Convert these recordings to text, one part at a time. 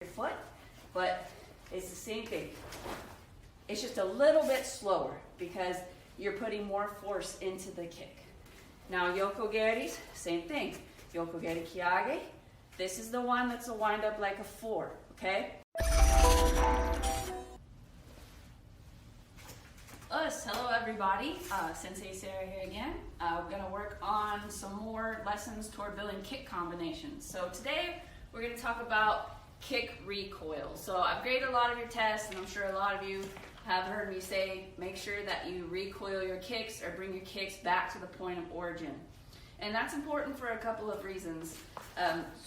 your foot, but it's the same thing. It's just a little bit slower because you're putting more force into the kick. Now yokogeris, same thing. Yokogeri kiage. This is the one that's a wind up like a 4, okay? Hello everybody, Sensei Sarah here again. We're going to work on some more lessons toward building kick combinations. So today we're going to talk about kick recoil. So I've graded a lot of your tests, and I'm sure a lot of you have heard me say make sure that you recoil your kicks or bring your kicks back to the point of origin. And that's important for a couple of reasons.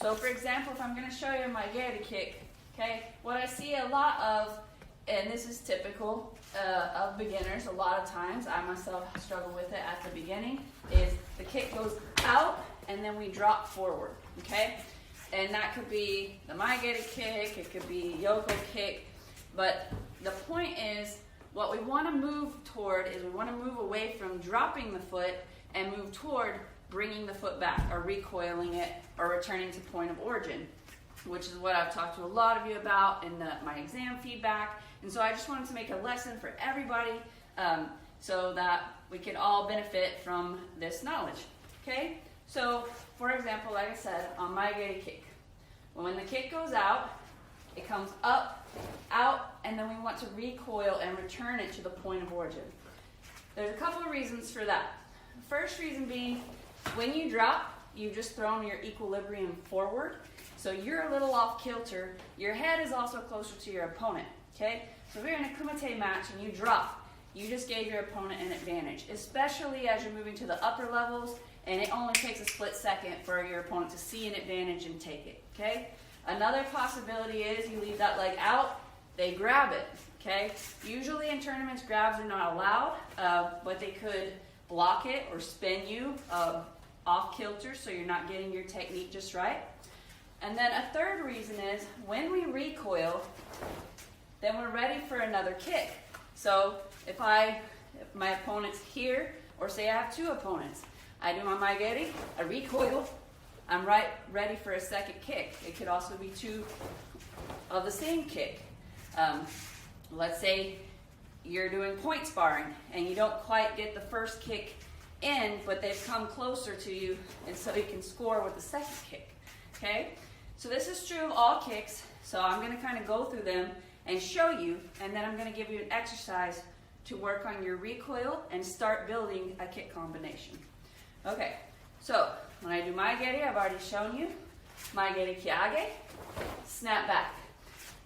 So for example, if I'm going to show you my geri kick, okay, what I see a lot of, and this is typical of beginners, a lot of times, I myself struggle with it at the beginning, is the kick goes out and then we drop forward, okay? And that could be the maegeri kick, it could be yoko kick, but the point is, what we want to move toward is we want to move away from dropping the foot and move toward bringing the foot back or recoiling it or returning to point of origin, which is what I've talked to a lot of you about in my exam feedback. And so I just wanted to make a lesson for everybody so that we can all benefit from this knowledge, okay? So, for example, like I said, on my maegeri kick, when the kick goes out, it comes up, out, and then we want to recoil and return it to the point of origin. There's a couple of reasons for that. The first reason being, when you drop, you've just thrown your equilibrium forward, so you're a little off kilter. Your head is also closer to your opponent, okay? So if you're in a kumite match and you drop, you just gave your opponent an advantage, especially as you're moving to the upper levels, and it only takes a split second for your opponent to see an advantage and take it, okay? Another possibility is you leave that leg out, they grab it, okay? Usually in tournaments, grabs are not allowed, but they could block it or spin you off kilter so you're not getting your technique just right. And then a third reason is when we recoil, then we're ready for another kick. So if my opponent's here, or say I have two opponents, I do my maegeri, I recoil, I'm ready for a second kick. It could also be two of the same kick. Let's say you're doing point sparring and you don't quite get the first kick in, but they've come closer to you, and so you can score with the second kick, okay? So this is true of all kicks, so I'm going to kind of go through them and show you, and then I'm going to give you an exercise to work on your recoil and start building a kick combination. Okay, so when I do maegeri, I've already shown you, maegeri kiage, snap back.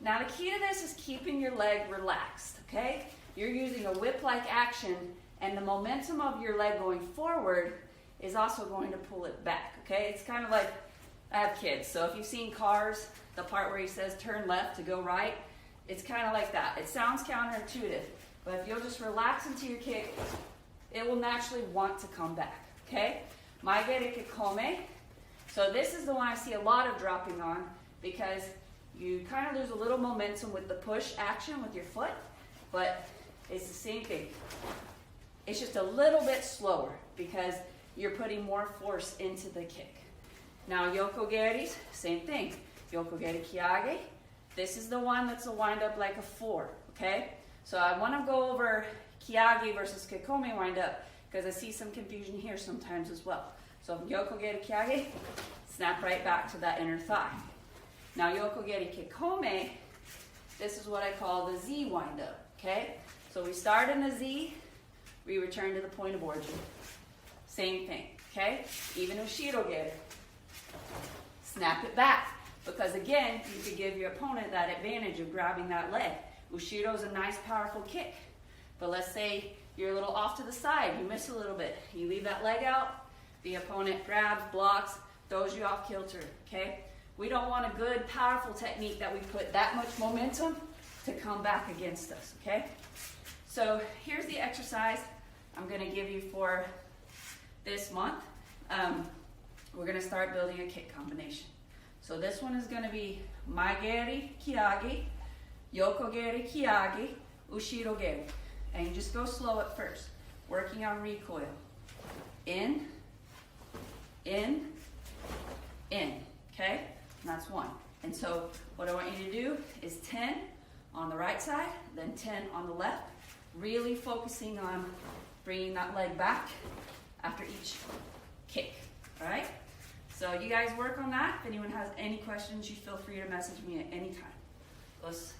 Now the key to this is keeping your leg relaxed, okay? You're using a whip-like action, and the momentum of your leg going forward is also going to pull it back, okay? It's kind of like, I have kids, so if you've seen Cars, the part where he says turn left to go right, it's kind of like that. It sounds counterintuitive, but if you'll just relax into your kick, it will naturally want to come back, okay? Maegeri kikome. So this is the one I see a lot of dropping on because you kind of lose a little momentum with the push action with your foot, but it's the same thing. It's just a little bit slower because you're putting more force into the kick. Now yokogeris, same thing. Yokogeri kiage. This is the one that's a wind up like a 4, okay? So I want to go over kiage versus kikome wind up because I see some confusion here sometimes as well. So yokogeri kiage, snap right back to that inner thigh. Now yokogeri kikome, this is what I call the Z wind up, okay? So we start in a Z, we return to the point of origin. Same thing, okay? Even ushirogeri. Snap it back, because again, you could give your opponent that advantage of grabbing that leg. Ushiro is a nice, powerful kick. But let's say you're a little off to the side, you miss a little bit. You leave that leg out, the opponent grabs, blocks, throws you off kilter, okay? We don't want a good, powerful technique that we put that much momentum to come back against us, okay? So here's the exercise I'm going to give you for this month. We're going to start building a kick combination. So this one is going to be maegeri kiage, yokogeri kiage, ushirogeri. And you just go slow at first, working on recoil. In, okay? And that's one. And so what I want you to do is 10 on the right side, then 10 on the left, really focusing on bringing that leg back after each kick, all right? So you guys work on that. If anyone has any questions, you feel free to message me at any time. Let's